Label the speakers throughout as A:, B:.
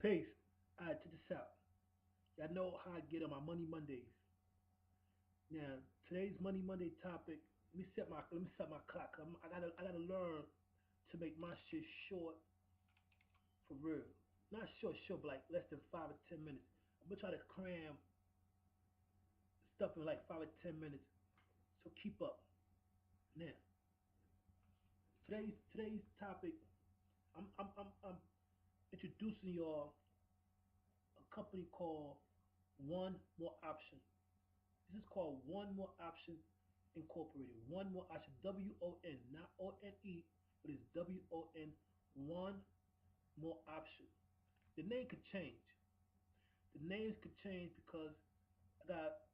A: Peace. Alright, check this out. Y'all know how I get on my Money Mondays. Now, today's Money Monday topic. Let me set my clock. I gotta learn to make my shit short for real. Not short, but like less than 5 or 10 minutes. I'm gonna try to cram stuff in like 5 or 10 minutes. So keep up. Now, today's topic. I'm introducing y'all a company called One More Option. This is called One More Option Incorporated. One More Option, WON, not ONE, but it's WON, One More Option. The name could change. The names could change because I got,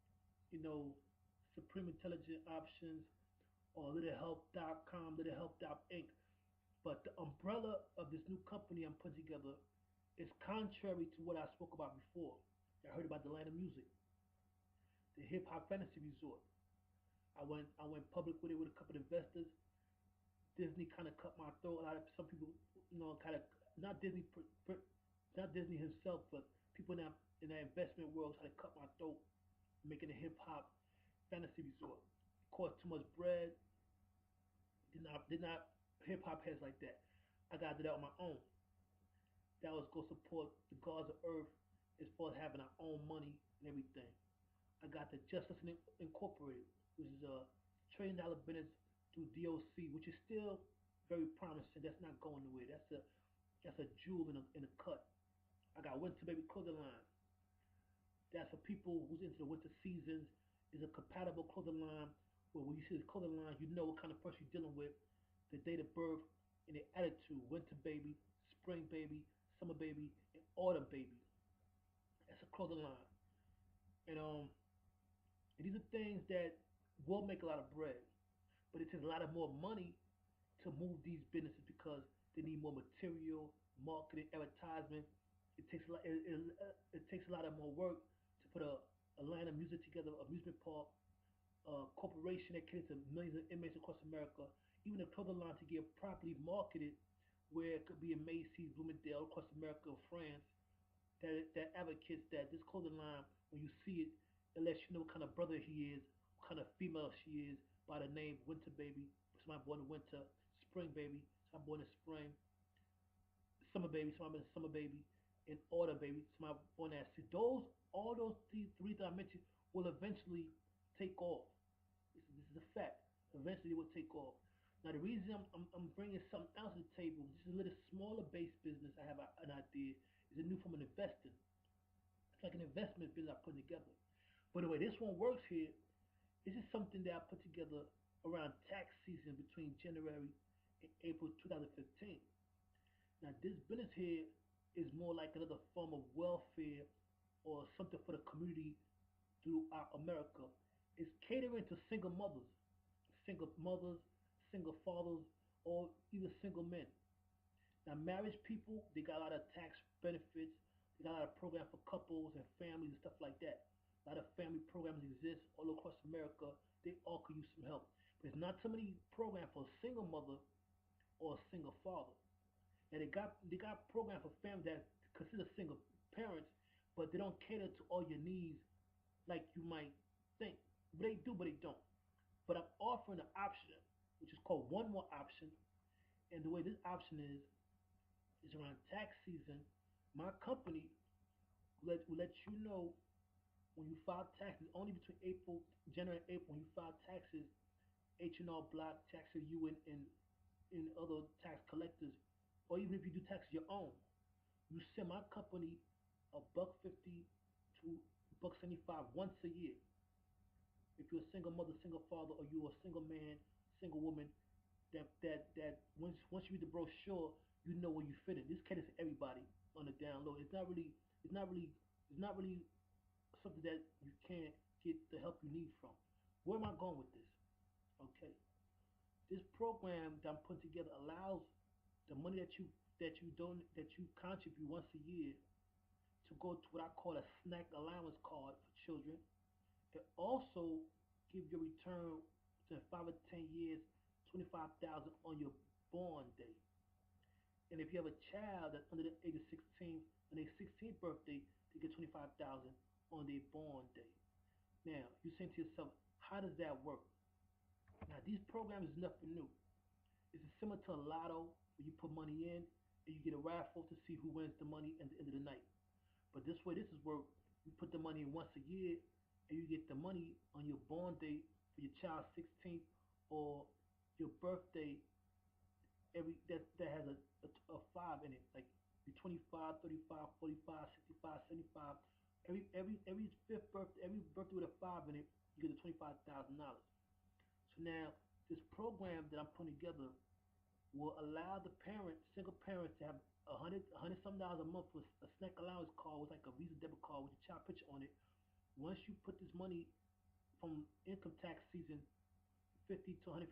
A: you know, Supreme Intelligent Options or littlehelp.com, littlehelp.inc. But the umbrella of this new company I'm putting together is contrary to what I spoke about before. I heard about the line of music, the hip hop fantasy resort. I went public with it with a couple of investors. Disney kind of cut my throat. A lot of some people, kind of not Disney, not Disney himself, but people in that investment world try to cut my throat, making a hip hop fantasy resort. It cost too much bread. Did not hip hop heads like that. I gotta do that on my own. That was go support the gods of earth as far as having our own money and everything. I got the Justice Incorporated, which is a $1 trillion business through DOC, which is still very promising. That's not going nowhere. That's a jewel in a cut. I got Winter Baby clothing line. That's for people who's into the winter seasons. Is a compatible clothing line where when you see the clothing line, you know what kind of person you're dealing with, the date of birth, and the attitude. Winter baby, spring baby, summer baby, and autumn baby. That's a clothing line. And these are things that will make a lot of bread, but it takes a lot of more money to move these businesses because they need more material, marketing, advertisement. It takes a lot of more work to put a line of music together, amusement park, a corporation that caters to millions of inmates across America, even a clothing line to get properly marketed, where it could be in Macy's, Bloomingdale, across America, or France, that advocates that this clothing line, when you see it, it lets you know what kind of brother he is, what kind of female she is, by the name Winter Baby, somebody born in winter, Spring Baby, somebody born in spring, Summer Baby, somebody born in summer baby, and Autumn Baby, somebody born in that season. All those three that I mentioned will eventually take off. This is a fact. Eventually, it will take off. Now, the reason I'm bringing something else to the table, this is a little smaller base business. I have an idea. Is a new form of investing. It's like an investment business I put together. But the way this one works here, this is something that I put together around tax season between January and April 2015. Now, this business here is more like another form of welfare or something for the community throughout America. It's catering to single mothers, single fathers, or even single men. Now, marriage people, they got a lot of tax benefits. They got a lot of programs for couples and families and stuff like that. A lot of family programs exist all across America. They all could use some help. But there's not so many programs for a single mother or a single father. And they got programs for families that consider single parents, but they don't cater to all your needs like you might think. But they do, but they don't. But I'm offering an option, which is called One More Option. And the way this option is around tax season. My company will let you know when you file taxes only between January and April. When you file taxes, H&R Block, taxes you and other tax collectors, or even if you do taxes your own, you send my company a $1.50 to $1.75 once a year. If you're a single mother, single father, or you're a single man, single woman, that once you read the brochure, you know where you fit in. This caters to everybody on the down low. It's not really something that you can't get the help you need from. Where am I going with this? Okay, this program that I'm putting together allows the money that you contribute once a year to go to what I call a snack allowance card for children. It also gives you a return to 5 or 10 years, 25,000 on your born day. And if you have a child that's under the age of 16, on their 16th birthday, they get 25,000 on their born day. Now, you're saying to yourself, how does that work? Now, these programs is nothing new. It's similar to a lotto where you put money in and you get a raffle to see who wins the money at the end of the night. But this way, this is work. You put the money in once a year and you get the money on your born date for your child's 16th or your birthday every that has a five in it, like you're 25, 35, 45, 65, 75. Every fifth birthday, every birthday with a five in it, you get the $25,000. So now this program that I'm putting together will allow the parent, single parents, to have a hundred some dollars a month for a snack allowance card with like a Visa debit card with your child picture on it. Once you put this money from income tax season, $50 to $150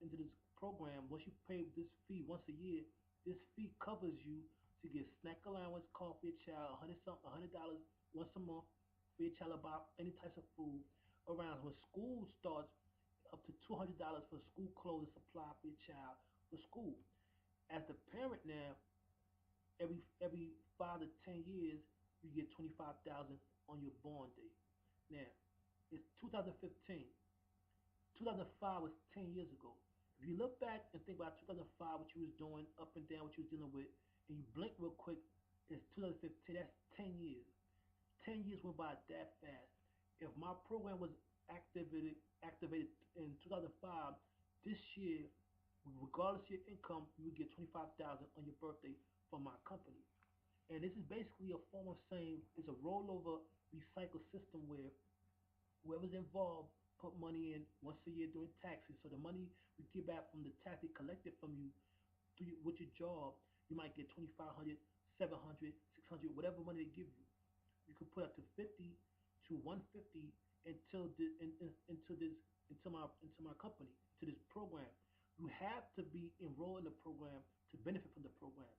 A: into this program. Once you pay this fee once a year, this fee covers you to get snack allowance card for your child, $100 once a month for your child to buy any types of food. Around when school starts, up to $200 for school clothes and supply for your child for school. As the parent now, every 5 to 10 years, you get 25,000 on your born date. Now, it's 2015. 2005 was 10 years ago. If you look back and think about 2005, what you was doing, up and down, what you was dealing with, and you blink real quick, it's 2015. That's 10 years. 10 years went by that fast. If my program was activated in 2005, this year, regardless of your income, you would get 25,000 on your birthday from my company. And this is basically a form of saying it's a rollover recycle system where whoever's involved put money in once a year during taxes. So the money we get back from the tax they collected from you with your job, you might get 2,500, 700, 600, whatever money they give you. You could put up to 50 to 150 into my company, to this program. You have to be enrolled in the program to benefit from the program.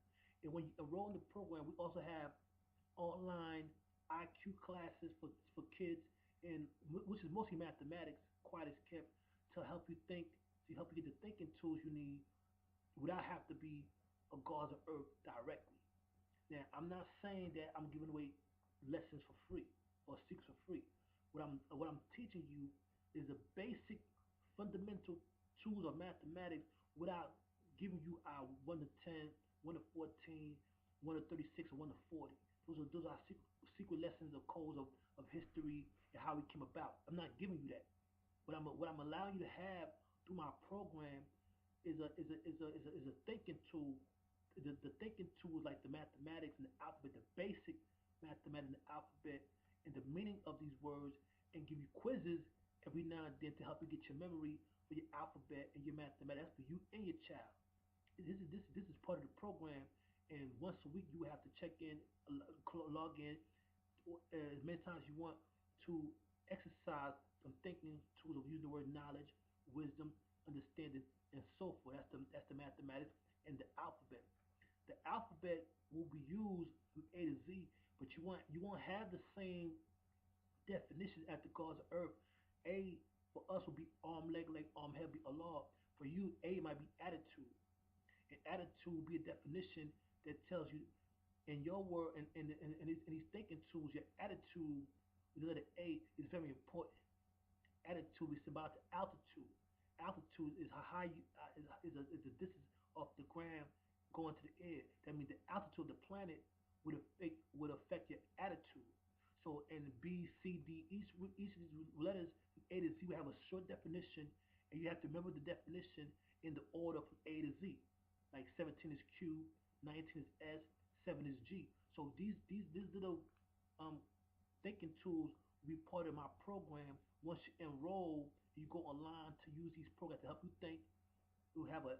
A: And when you enroll in the program, we also have online IQ classes for kids, and which is mostly mathematics, quiet as kept, to help you think, to help you get the thinking tools you need without having to be a Gods of Earth directly. Now, I'm not saying that I'm giving away lessons for free or secrets for free. What I'm teaching you is the basic fundamental tools of mathematics without giving you our 1 to 10, 1 to 14, 1 to 36, or 1 to 40. Those are secret lessons of codes of history and how we came about. I'm not giving you that. What I'm allowing you to have through my program is a thinking tool. The thinking tools like the mathematics and the alphabet, the basic mathematics and the alphabet, and the meaning of these words, and give you quizzes every now and then to help you get your memory for your alphabet and your mathematics. That's for you and your child. This is part of the program, and once a week you have to check in, log in as many times as you want to exercise some thinking tools of using the word knowledge, wisdom, understanding, and so forth. That's the mathematics and the alphabet. The alphabet will be used from A to Z, but you won't have the same definition as the gods of earth. A for us will be arm, leg, arm, head, be Allah. For you, A might be attitude. And attitude will be a definition that tells you in your word and these thinking tools, your attitude with the letter A is very important. Attitude is about the altitude. Altitude is how high you is the distance off the ground going to the air. That means the altitude of the planet would affect your attitude. So in B, C, D, each of these letters from A to Z will have a short definition, and you have to remember the definition in the order from A to Z. Like 17 is Q, 19 is S, 7 is G. So these little um, thinking tools will be part of my program. Once you enroll, you go online to use these programs to help you think. You have a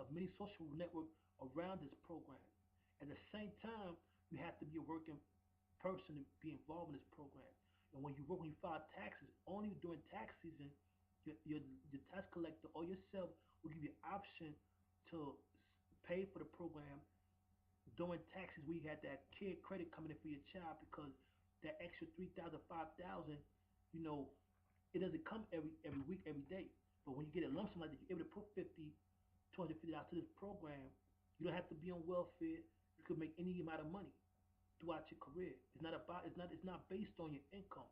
A: mini social network around this program. At the same time, you have to be a working person to be involved in this program. And when you file taxes, only during tax season, your tax collector or yourself will give you an option to pay for the program during taxes. We had that kid credit coming in for your child because that extra 3,000, 5,000, you know, it doesn't come every week, every day. But when you get a lump sum like that, you're able to put 50 $250 to this program. You don't have to be on welfare. You could make any amount of money throughout your career. It's not based on your income.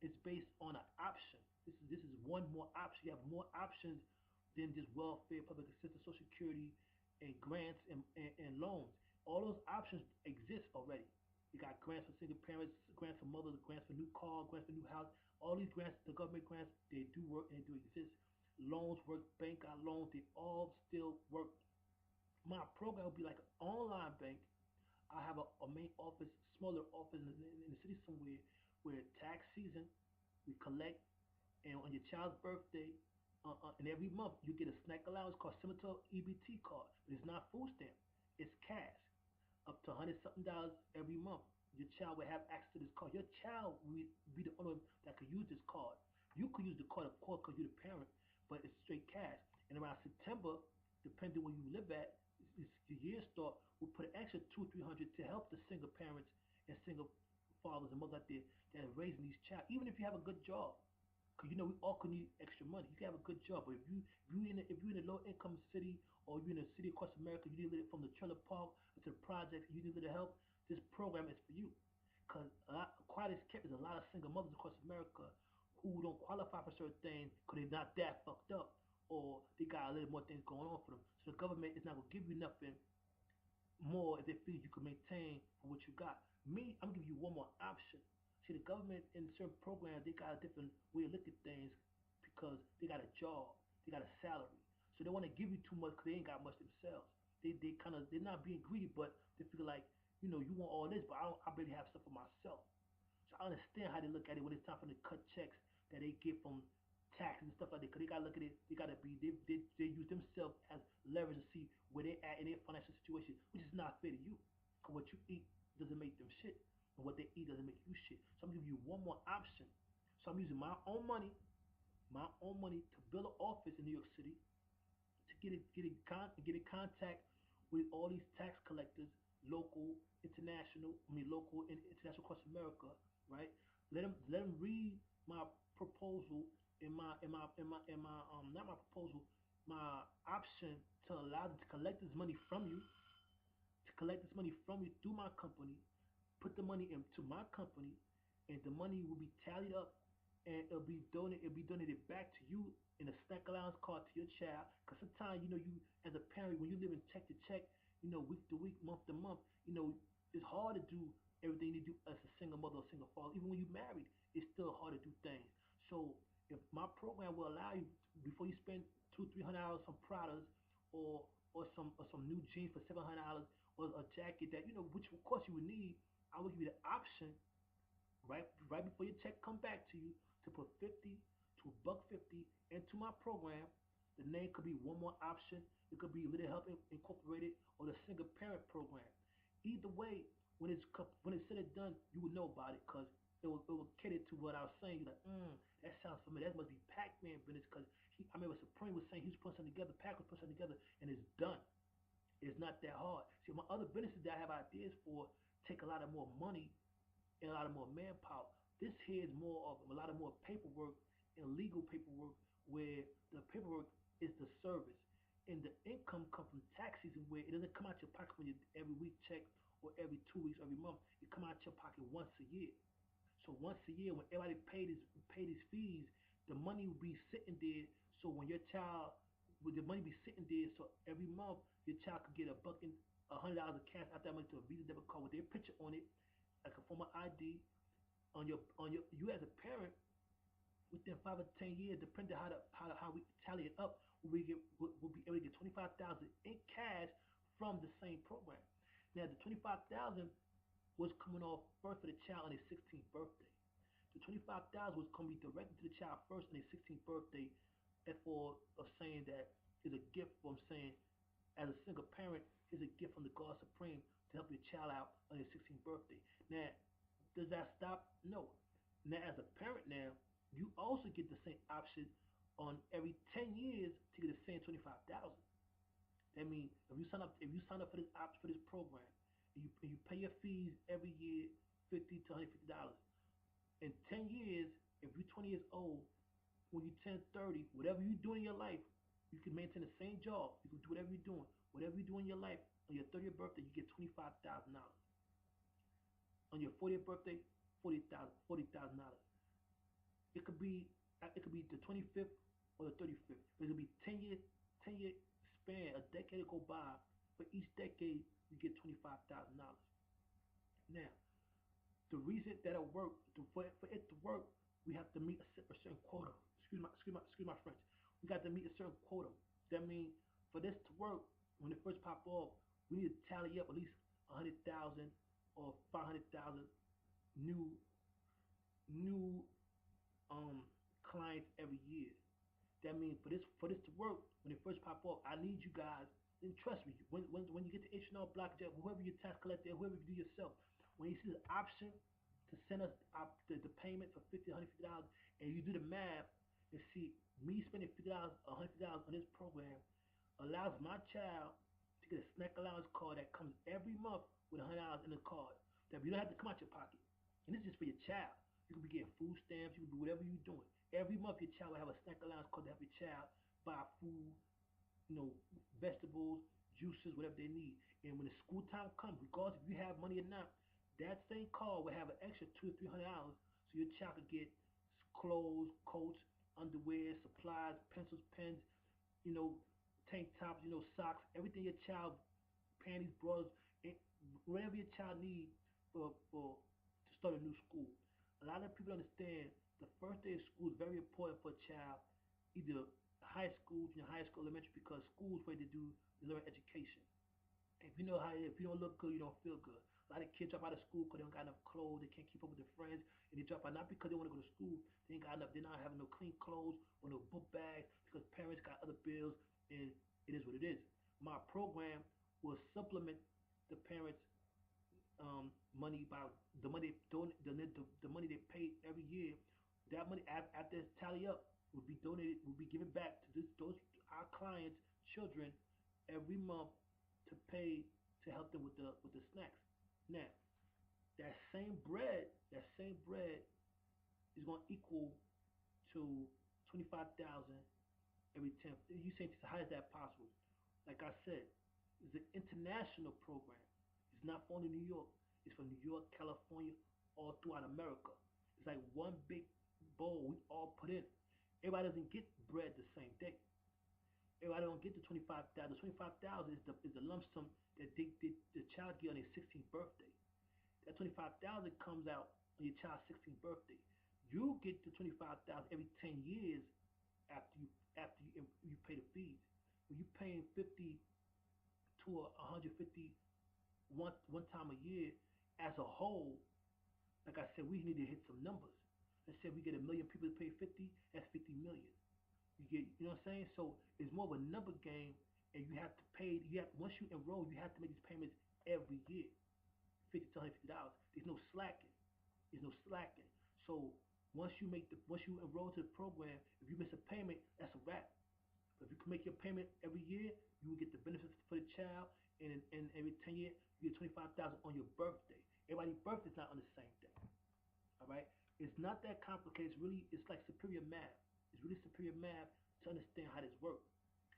A: It's based on an option. This is one more option. You have more options than just welfare, public assistance, social security, and grants and loans. All those options exist already. You got grants for single parents, grants for mothers, grants for new car, grants for new house. All these grants, the government grants, they do work and do exist. Loans work, bank got loans, they all still work. My program will be like an online bank. I have a main office, smaller office in the city somewhere where tax season, we collect, and on your child's birthday, and every month you get a snack allowance called similar to EBT card, but it's not food stamp, it's cash, up to $100 something every month. Your child will have access to this card. Your child will be the only one that could use this card. You could use the card, of course, because you're the parent, but it's straight cash. And around September, depending where you live at, the year start, we'll put an extra 200 or 300 to help the single parents and single fathers and mothers out there that are raising these child. Even if you have a good job, because we all could need extra money. You can have a good job, but if you're in a low income city or you're in a city across America, you need to live from the trailer park to the project, you need a little help. This program is for you. Because quite as kept, there's a lot of single mothers across America who don't qualify for certain things because they're not that fucked up or they got a little more things going on for them. So the government is not gonna give you nothing more if they feel you can maintain for what you got. Me, I'm gonna give you one more option. See, the government in certain programs, they got a different way of looking at things because they got a job, they got a salary. So they want to give you too much because they ain't got much themselves. They're not being greedy, but they feel like, you want all this, but I barely have stuff for myself. So I understand how they look at it when it's time for them to cut checks that they get from taxes and stuff like that. Because they gotta look at it, they use themselves as leverage to see where they at in their financial situation, which is not fair to you. Because what you eat doesn't make them shit, and what they eat doesn't make you shit. So I'm giving you one more option. So I'm using my own money to build an office in New York City to get in contact with all these tax collectors, local, international, local and international across America, right? Let them read my proposal in my not my proposal, my option to allow them to collect this money from you, through my company, put the money into my company, and the money will be tallied up, and it'll be donated back to you in a snack allowance card to your child. Because sometimes you as a parent, when you live in check to check, week to week, month to month, it's hard to do everything you do as a single mother or single father. Even when you're married, it's still hard to do things. So if my program will allow you, before you spend $200-300 on products, or some new jeans for $700, or a jacket that which of course you would need, I will give you the option right before your check come back to you to put 50 to a buck 50 into my program. The name could be one more option. It could be Little Help Incorporated or the Single Parent Program. Either way, when it's said and done, you would know about it because it will cater to what I was saying. You're like, that sounds familiar. That must be Pac-Man business because I remember Supreme was saying he was putting something together, Pac was putting something together, and it's done. It's not that hard. See, my other businesses that I have ideas for take a lot of more money and a lot of more manpower. This here is more of a lot of more paperwork and legal paperwork where the paperwork is the service and the income comes from tax season where it doesn't come out your pocket when you every week check or every 2 weeks, every month. It come out your pocket once a year. So once a year, when everybody paid his fees, the money will be sitting there. So when your child, with the money be sitting there, so every month your child could get a buck and $100 of cash out that money to a Visa debit card with their picture on it, like a form of ID on your you as a parent within 5 or 10 years, depending on how we tally it up, we'll be able to get 25,000 in cash from the same program. Now the 25,000 was coming off first for the child on their 16th birthday. The 25,000 was going to be directed to the child first on their 16th birthday, and for of saying that is a gift from saying as a single parent is a gift from the God Supreme to help your child out on their 16th birthday. Now, does that stop? No. Now, as a parent, now you also get the same option on every 10 years to get the same 25,000. That means if you sign up for this program and you pay your fees every year, $50 to $150. In 10 years, if you're 20 years old, when you turn 30, whatever you do in your life, You can maintain the same job. You can do whatever you're doing. Whatever you do in your life, on your 30th birthday, you get $25,000. On your 40th birthday, $40,000. It could be the 25th or the 35th. It'll be 10-year span, a decade to go by. For each decade, you get $25,000. Now, the reason that'll work, for it to work, we have to meet a certain quota. Excuse my French. We got to meet a certain quota. That means for this to work, when it first pop off, we need to tally up at least 100,000 or 500,000 new new um clients every year. That means for this to work, when it first pop up, I need you guys. And trust me, when you get the H&R Block, whoever your tax collector, whoever you do yourself, when you see the option to send us the payment for $50, $150, and you do the math and see me spending $50, $100 on this program allows my child to get a snack allowance card that comes every month with $100 in the card. That you don't have to come out your pocket, and this is just for your child. You could be getting food stamps. You can do whatever you're doing. Every month, your child will have a snack allowance card to help your child buy food, you know, vegetables, juices, whatever they need. And when the school time comes, regardless if you have money or not, that same card will have an extra $200 or $300, so your child could get clothes, coats, underwear, supplies, pencils, pens, you know, tank tops, socks, everything your child, panties, bras, and whatever your child needs for to start a new school. A lot of people understand the first day of school is very important for a child, either high school, junior high school, elementary, because school is where they do they learn education. If you don't look good, you don't feel good. A lot of kids drop out of school because they don't got enough clothes, they can't keep up with their friends, and they drop out not because they want to go to school, they ain't got enough, they're not having no clean clothes or no book bags because parents got other bills, and it is what it is. My program will supplement the parents' money by the money they the money they pay every year. That money after it's tally up will be donated, will be given back to those our clients' children every month to pay to help them with the snacks. Now, that same bread is going to equal to 25,000 every 10. You say how is that possible? Like I said, it's an international program. It's not for only New York. It's for New York, California, all throughout America. It's like one big bowl we all put in. Everybody doesn't get bread the same day. Everybody don't get the 25,000. The 25,000 is the lump sum that the child get on their 16th birthday. That 25,000 comes out on your child's 16th birthday. You get the 25,000 every 10 years after you pay the fees. When you paying 50 to 150 one time a year as a whole, like I said, we need to hit some numbers. Let's say we get 1 million people to pay 50, that's 50 million. You know what I'm saying? So it's more of a number game, and you have to pay. Once you enroll, you have to make these payments every year, $50 to $150. There's no slacking. There's no slacking. So once you enroll to the program, if you miss a payment, that's a wrap. But if you can make your payment every year, you will get the benefits for the child, and every 10 years, you get 25,000 on your birthday. Everybody's birthday's not on the same day. All right, it's not that complicated. It's like superior math. It's really superior math to understand how this works.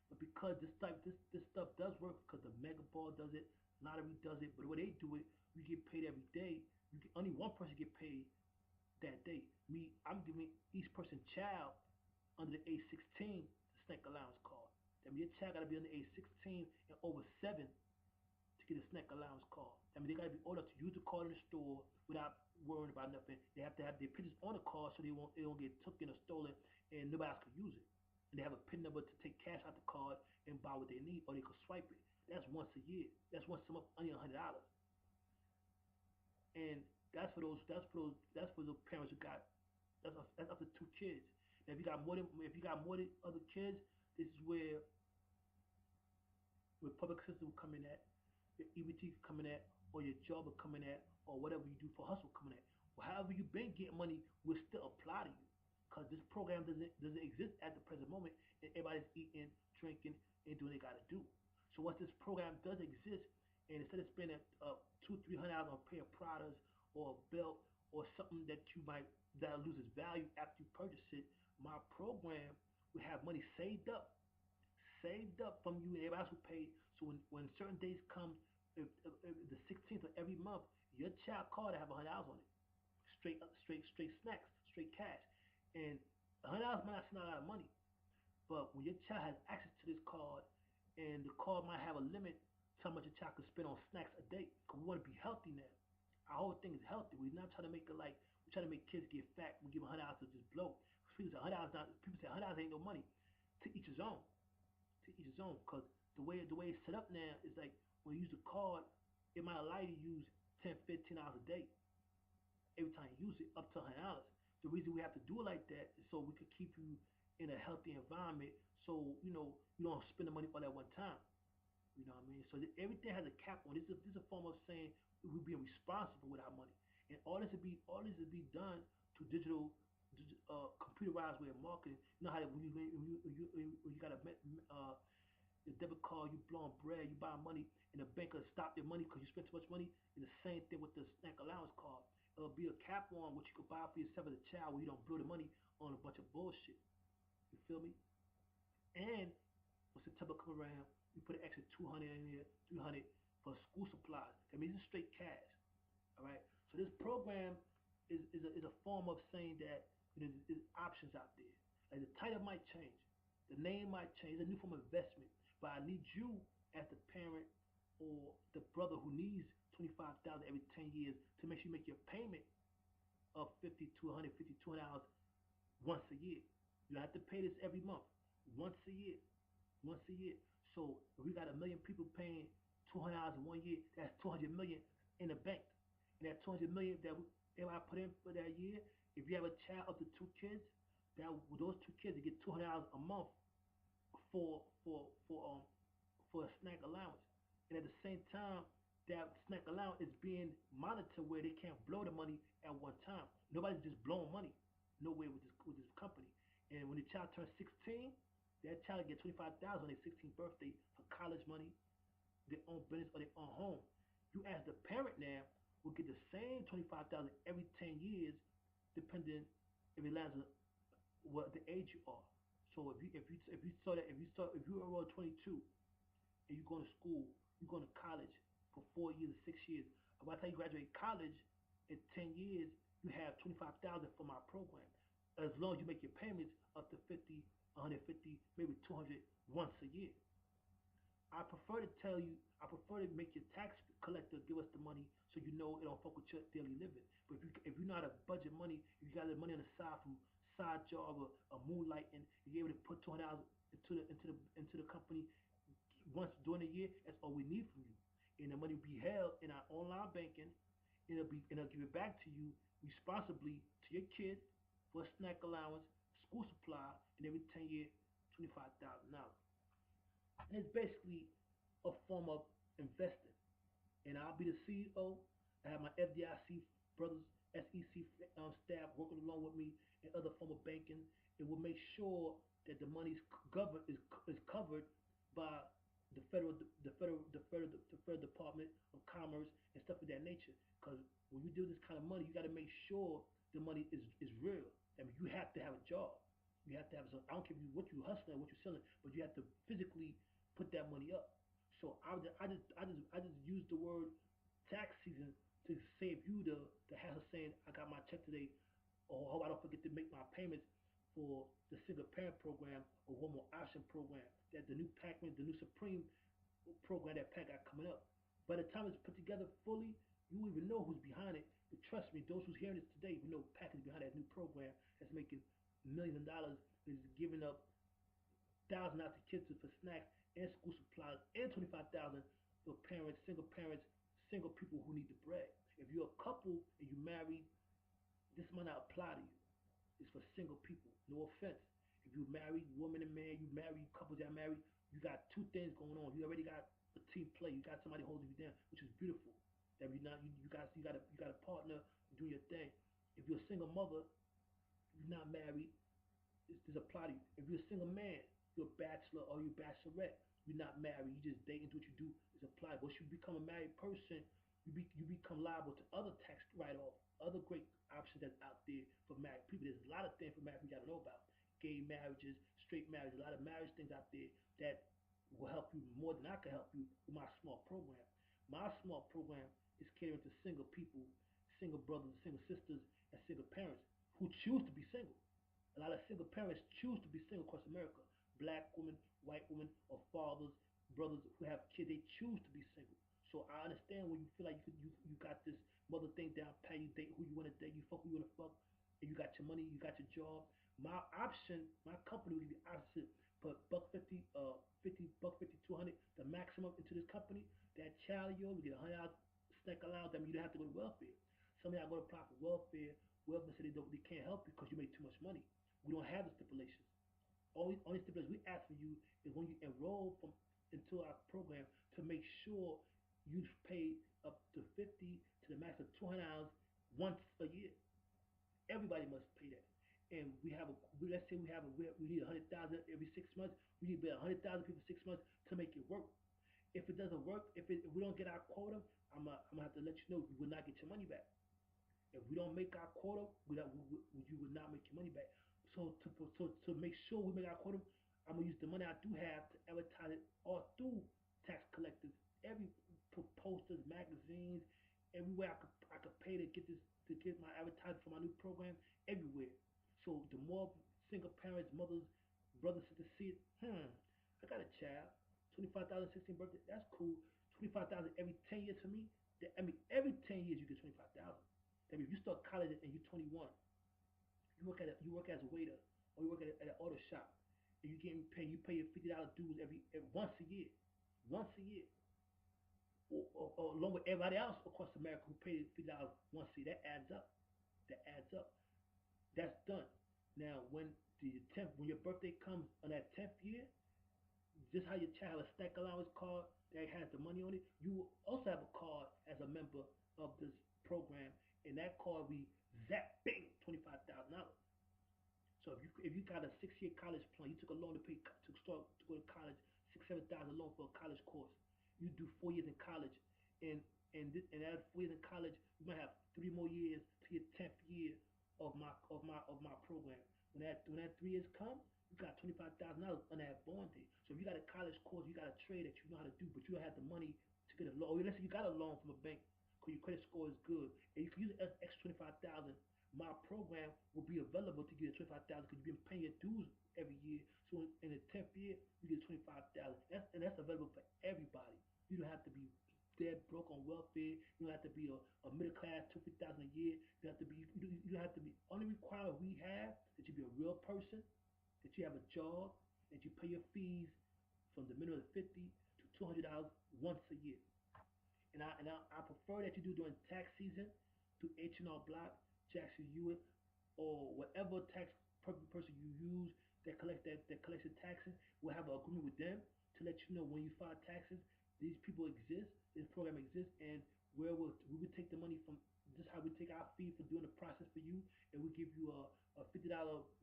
A: But because this stuff does work, because the mega ball does it, lottery does it, but the way they do it, you get paid every day. Only one person get paid that day. I'm giving each person child under the age 16 the snack allowance card. That means your child got to be under age 16 and over 7 to get a snack allowance card. I mean, they gotta be old enough to use the card in the store without worrying about nothing. They have to have their pictures on the card so they don't get taken or stolen, and nobody else can use it. And they have a PIN number to take cash out the card and buy what they need, or they can swipe it. That's once a year. That's once a month, only $100. And that's for those parents who got that's up to 2 kids. Now, if you got more than other kids, this is where public system will come in at, your EBT coming at, or your job will coming at, or whatever you do for hustle coming at. Well, however you've been getting money will still apply to you, because this program doesn't exist at the present moment, and everybody's eating, drinking, and doing what they gotta do. So once this program does exist, and instead of spending $200-300 on a pair of products or a belt or something that loses value after you purchase it, my program will have money saved up from you and everybody else who paid. So when certain days come, if the 16th of every month, your child card have $100 on it, straight snacks, straight cash, and $100 might not seem like a lot of money, but when your child has access to this card, and the card might have a limit to how much your child can spend on snacks a day, because we want to be healthy now. Our whole thing is healthy. We're not trying to make it like we try to make kids get fat. We give them $100 to just blow. People say $100 ain't no money. To each his own. To each his own. Because the way it's set up now is like when you use the card, it might allow you to use 10, $15 a day every time you use it, up to $100. The reason we have to do it like that is so we could keep you in a healthy environment. So you don't spend the money all at one time. You know what I mean? So everything has a cap on. This is a form of saying we're being responsible with our money, and all this will be done to computerized way of marketing. You know how when you got a your debit card, you blowing bread, you buy money, and the bank will stop your money because you spent too much money. And the same thing with the snack allowance card. It'll be a cap on what you could buy for yourself as a child, where you don't blow the money on a bunch of bullshit. You feel me? And when September come around, we put an extra 200 in there, 300 for school supplies. That means it's straight cash. All right. So this program is a form of saying that there's options out there. Like the title might change, the name might change. It's a new form of investment. But I need you as the parent or the brother who needs 25,000 every 10 years to make sure you make your payment of 50 to 150 $200 once a year. You don't have to pay this every month. Once a year. Once a year. So if we got a million people paying $200 in 1 year, that's 200 million in the bank. And that 200 million that everybody put in for that year, if you have a child up to 2 kids, that with those 2 kids, you get $200 a month for for for um for a snack allowance. And at the same time, that snack allowance is being monitored where they can't blow the money at one time. Nobody's just blowing money nowhere with this company. And when the child turns 16, that child gets 25,000 on their 16th birthday for college money, their own business or their own home. You as the parent now will get the same 25,000 every 10 years, depending if it lands on what the age you are. So if you are 22 and you're going to school, you're going to college for 4 years or 6 years. By the time you graduate college, in 10 years, you have 25,000 from our program. As long as you make your payments up to 50, 150, maybe 200 once a year. I prefer to make your tax collector give us the money so you know it don't fuck with your daily living. But if you know how to budget money, if you got the money on the side from side job or a moonlighting, you're able to put $200 into the company once during the year. That's all we need from you. And the money will be held in our online banking. It'll give it back to you responsibly to your kid for a snack allowance, school supply, and every 10 year, $25,000. And it's basically a form of investing. And I'll be the CEO. I have my FDIC brothers, SEC staff working along with me in other form of banking. It will make sure that the money is covered by the federal Department of Commerce and stuff of that nature. Because when you do this kind of money, you got to make sure the money is real. I mean, you have to have a job. You have to have some. I don't care what you hustling, what you're selling, but you have to physically put that money up. So I just use the word tax season to save you the hassle saying I got my check today, or hope I don't forget to make my payments for the single parent program or one more option program that the new PAQ-MAN, the new Supreme program that PAC got coming up. By the time it's put together fully, you won't even know who's behind it. But trust me, those who's hearing this today, we know PAC is behind that new program that's making millions of dollars, is giving up $1,000 to kids for snacks and school supplies, and 25,000 for parents, single people who need the bread. If you're a couple and you married, this might not apply to you. It's for single people. No offense. If you're married, woman and man, you married, couples that are married, you got two things going on. You already got a team play. You got somebody holding you down, which is beautiful. That you got a partner doing your thing. If you're a single mother, you're not married, this apply to you. If you're a single man, you're a bachelor or you're a bachelorette, you're not married, you just dating, do what you do, is apply. Once you become a married person, you become liable to other tax write-off, other great options that's out there for married people. There's a lot of things for married people you gotta know about. Gay marriages, straight marriage. A lot of marriage things out there that will help you more than I can help you with my small program. My small program is catering to single people, single brothers, single sisters, and single parents who choose to be single. A lot of single parents choose to be single across America. Black women, white women, or fathers, brothers who have kids, they choose to be single. So I understand when you feel like you got this mother thing down pat, you date who you want to date, you fuck who you want to fuck, and you got your money, you got your job. My option, my company will give you option, put buck 50, 50, buck 50, 200, the maximum into this company. That child of yours will get $100 snack allowance. That means you don't have to go to welfare. Some of y'all go to apply for welfare. Welfare said they can't help you because you make too much money. We don't have the stipulations. Only stipulations we ask for you is when you enroll into our program to make sure you pay up to 50 to the max of $200 once a year. Everybody must pay that. And let's say we need 100,000 every 6 months. We need about 100,000 people 6 months to make it work. If it doesn't work, if we don't get our quota, I'm gonna have to let you know you will not get your money back. If we don't make our quota, you will not make your money back. So to make sure we make our quota, I'm gonna use the money I do have to advertise it all through tax collectors, every posters, magazines, everywhere I could pay to get my advertising for my new program everywhere. So the more single parents, mothers, brothers to see it, I got a child, 25,000, 16th birthday, that's cool. 25,000 every 10 years for me. I mean, every 10 years you get 25,000. I mean, if you start college and you're 21, you work as a waiter or you work at an auto shop, and you pay your $50 dues every once a year, once a year, or along with everybody else across America who pays $50 once a year. That adds up. That adds up. That's done. Now, when your birthday comes on that 10th year, just how your child has a stack allowance card that has the money on it, you will also have a card as a member of this program, and that card we zap bing $25,000. So if you got a 6 year college plan, you took a loan to go to college, 6 7 thousand loan for a college course. You do 4 years in college, and and that 4 years in college, you might have 3 more years to your 10th year of my program. When that 3 years come, you got $25,000 on that bond day. So if you got a college course, you got a trade that you know how to do, but you don't have the money to get a loan. Or let's say you got a loan from a bank because your credit score is good, and you can use the extra 25,000. My program will be available to get 25,000 because you've been paying your dues every year. So in the 10th year, you get 25,000. That's available for everybody. You don't have to be dead broke on welfare. You don't have to be a middle class 250,000 a year. You don't have to be. Only requirement we have that you be a real person, that you have a job, that you pay your fees from the minimum of 50 to $200 once a year. And I prefer that you do during tax season through H&R Block, Jackson Hewitt, or whatever tax person you use that collects the taxes. We'll have an agreement with them to let you know when you file taxes. These people exist, this program exists, and we will take the money from. This is how we take our fee for doing the process for you, and we give you a $50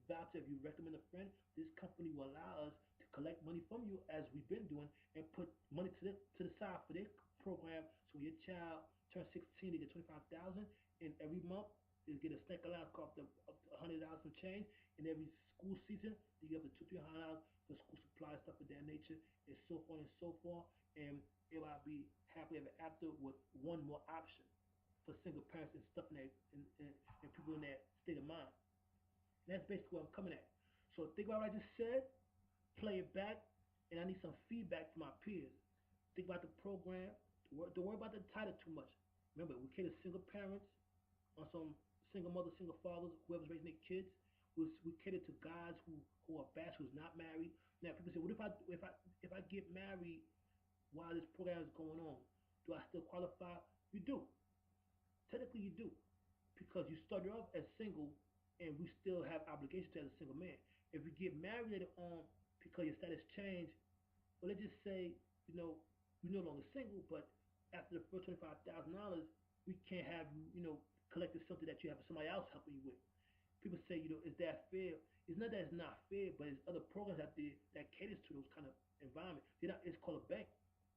A: voucher if you recommend a friend. This company will allow us to collect money from you as we've been doing, and put money to the side for their program. So when your child turns 16, they get 25,000, and every month they get a snack allowance cost up to $100 some change. And every school season they get up to $200 300 for school supplies, stuff of that nature, and so on and so forth. And everybody be happily ever after with one more option for single parents and stuff and people in that state of mind. And that's basically what I'm coming at. So think about what I just said, play it back, and I need some feedback from my peers. Think about the program. Don't worry about the title too much. Remember, we cater to single parents, on some single mothers, single fathers, whoever's raising their kids. We cater to guys who are bachelors, not married. Now, people say, what if I get married while this program is going on? Do I still qualify? You do. Technically, you do, because you started off as single, and we still have obligations as a single man. If you get married later on because your status changed, well, let's just say you're no longer single, but after the first $25,000, we can't have you collecting something that you have somebody else helping you with. People say, is that fair? It's not that it's not fair, but there's other programs out there that caters to those kind of environment. It's called a bank.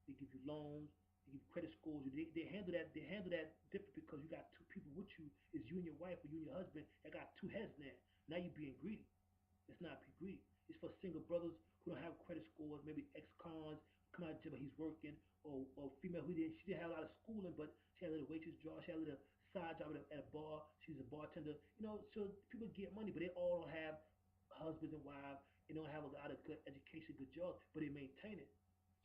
A: They give you loans, they give you credit scores. They handle that. They handle that different because you got two people with you. It's you and your wife, or you and your husband. That got two heads there. Now you're being greedy. Let's not be greedy. It's for single brothers who don't have credit scores, maybe ex-cons, come out of jail but he's working, or female who didn't, she didn't have a lot of schooling, but she had a little waitress job, she had a little side job at a bar, she's a bartender, so people get money, but they all don't have husbands and wives, they don't have a lot of good education, good jobs, but they maintain it.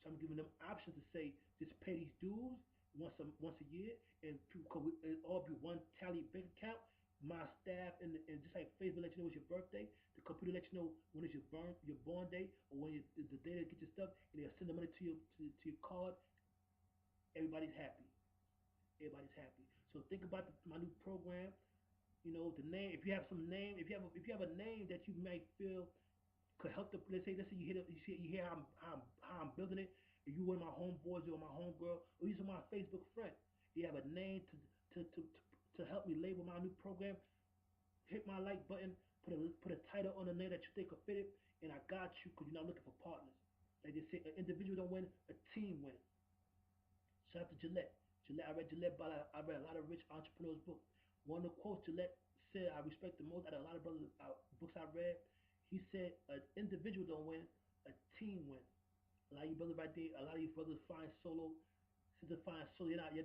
A: So I'm giving them options to say, just pay these dues once a year, and people it all be one tally bank account. My staff and just like Facebook let you know it's your birthday, the computer let you know when it's your born day or when the day to get your stuff, and they'll send the money to your card. Everybody's happy. Everybody's happy. So think about my new program. The name. If you have some name, if you have a name that you might feel could help the. Let's say you hear how I'm building it. If you one of my homeboys or my homegirl or you some my Facebook friend, you have a name to help me label my new program. Hit my like button. Put a title on the name that you think will fit it, and I got you because you're not looking for partners. Like they say, an individual don't win, a team wins. Shout out to Gillette. Gillette, I read a lot of rich entrepreneurs' books. One of the quotes Gillette said I respect the most out of a lot of brothers books I read. He said, "An individual don't win, a team wins." A lot of you brothers right there, a lot of you brothers find solo. Since you find solo, you're not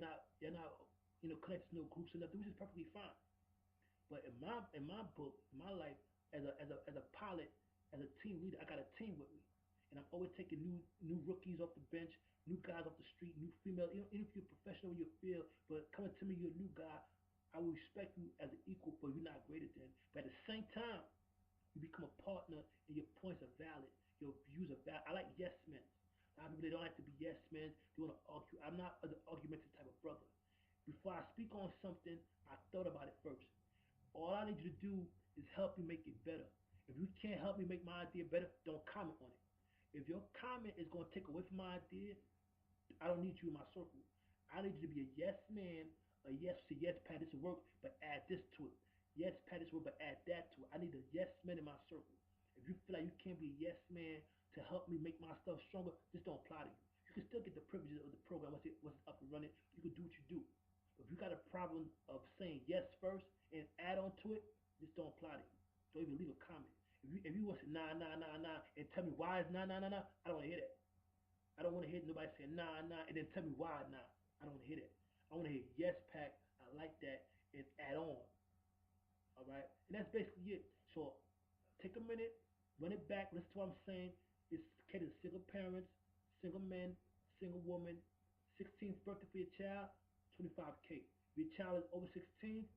A: connected to no groups and nothing, which is perfectly fine. But in my book, in my life, as a pilot, as a team leader, I got a team with me, and I'm always taking new rookies off the bench, new guys off the street, new female. Even if you're a professional in your field, but coming to me, you're a new guy. I will respect you as an equal, but you're not greater than. But at the same time, you become a partner, and your points are valid. Your views are valid. I like yes men. A lot of people they don't like to be yes men. They want to argue. I'm not an argumentative type of brother. Before I speak on something, I thought about it first. All I need you to do is help me make it better. If you can't help me make my idea better, don't comment on it. If your comment is going to take away from my idea, I don't need you in my circle. I need you to be a yes man, a yes to yes, Pat, this will work, but add this to it. Yes, Pat, this will work, but add that to it. I need a yes man in my circle. If you feel like you can't be a yes man to help me make my stuff stronger, this don't apply to you. You can still get the privileges of the program once it's up and running. You can do what you do. But if you got a problem of saying yes first and add on to it, this don't apply to you. Don't even leave a comment. If you want to say nah nah nah nah and tell me why it's nah nah nah nah, I don't want to hear that. I don't want to hear nobody say nah nah and then tell me why nah. I don't want to hear that. I want to hear yes pack. I like that and add on. All right, and that's basically it. So take a minute, run it back, listen to what I'm saying. It's catered to single parents, single men, single woman. 16th birthday for your child, 25K. If your child is over 16,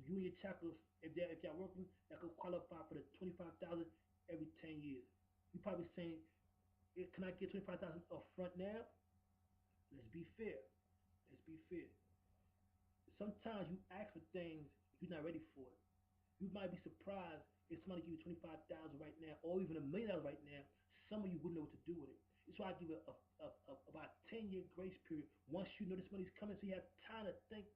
A: you and your child, if y'all working, y'all could qualify for the 25,000 every 10 years. You probably saying, can I get 25,000 up front now? Let's be fair. Let's be fair. Sometimes you ask for things you're not ready for it. You might be surprised if somebody give you 25,000 right now, or even $1 million right now. Some of you wouldn't know what to do with it. That's why I give it about 10-year grace period. Once you know this money's coming, so you have time to think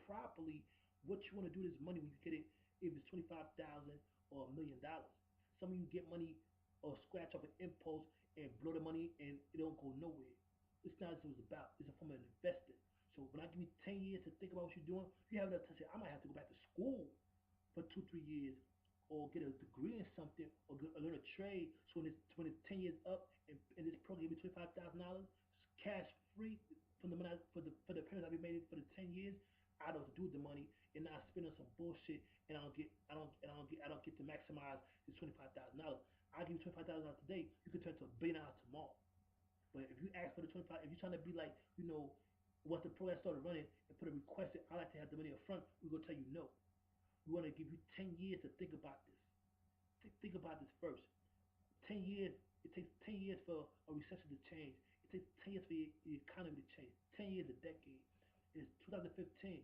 A: properly what you want to do with this money when you get it. If it's 25,000 or $1 million, some of you get money or scratch off an impulse and blow the money and it don't go nowhere. It's not what it's about. It's a form of investing. So when I give you 10 years to think about what you're doing, you have enough to say, I might have to go back to school for 2 3 years or get a degree in something or learn a trade. So when it's 10 years up and this program give me $25,000 cash free from the money for the payments I've been made for the 10 years, I know what to do with the money and not spend on some bullshit and I don't get to maximize this $25,000. I give you $25,000 today, you can turn it to $1 billion tomorrow. But if you ask for the 25, if you're trying to be like, once the program started running and put a request in, I like to have the money up front, we're gonna tell you no. We want to give you 10 years to think about this. Think about this first. 10 years, it takes 10 years for a recession to change. It takes 10 years for the economy to change. 10 years, a decade. It's 2015.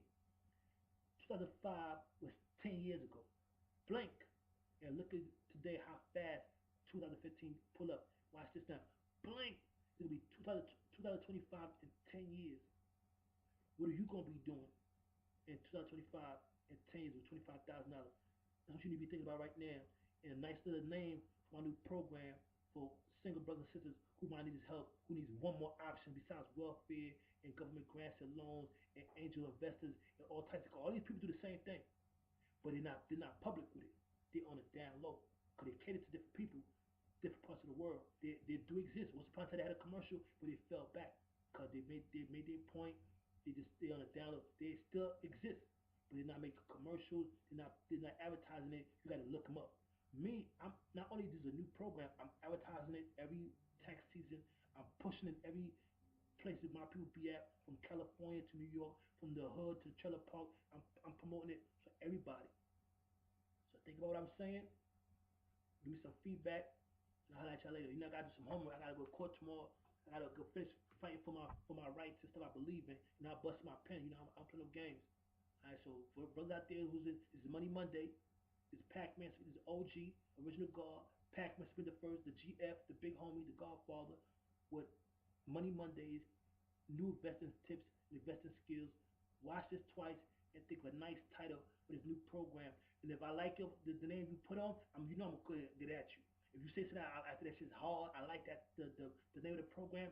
A: 2005 was 10 years ago. Blank. And look at today how fast 2015 pull up. Watch this now. Blank. It'll be 2025 in 10 years. What are you going to be doing in 2025 and 10 years with $25,000? That's what you need to be thinking about right now. And a nice little name for my new program for single brothers and sisters who might need his help, who needs one more option besides welfare and government grants and loans and angel investors and all types of. All these people do the same thing, but they're not public with it. They're on the down low because they cater to different people, a commercial, but it fell back because they made their point. They just stay on the down low. They still exist, but they're not making commercials. They're not advertising it. You got to look them up. Me, I'm not only this is a new program. I'm advertising it every tax season. I'm pushing it every place that my people be at, from California to New York, from the hood to the trailer park. I'm promoting it for everybody. So think about what I'm saying. Give me some feedback. And I'll let y'all later. You know, I gotta do some homework. I gotta go to court tomorrow. I gotta go finish fighting for my rights and stuff I believe in. You know, I bust my pen. You know, I'm playing no games. All right, so for brothers out there who's in, this is Money Monday. This Pac-Man, this is OG, original God. Pac-Man spent the first, the GF, the big homie, the Godfather, with Money Mondays, new investing tips, investing skills. Watch this twice and think of a nice title for this new program. And if I like it, the name you put on, you know I'm gonna get at you. If you say something after that shit's hard, I like that the name of the program.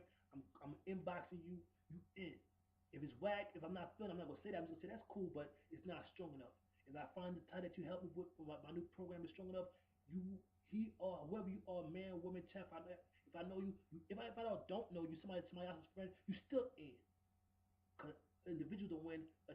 A: I'm inboxing you. You in. If it's whack, if I'm not feeling, I'm not gonna say that. I'm just gonna say that's cool, but it's not strong enough. If I find the title that you help me with for my new program is strong enough, you, he, or whoever you are, man, woman, chap, if I know you, if I don't know you, somebody else's friend, you still in. Because individuals don't win, a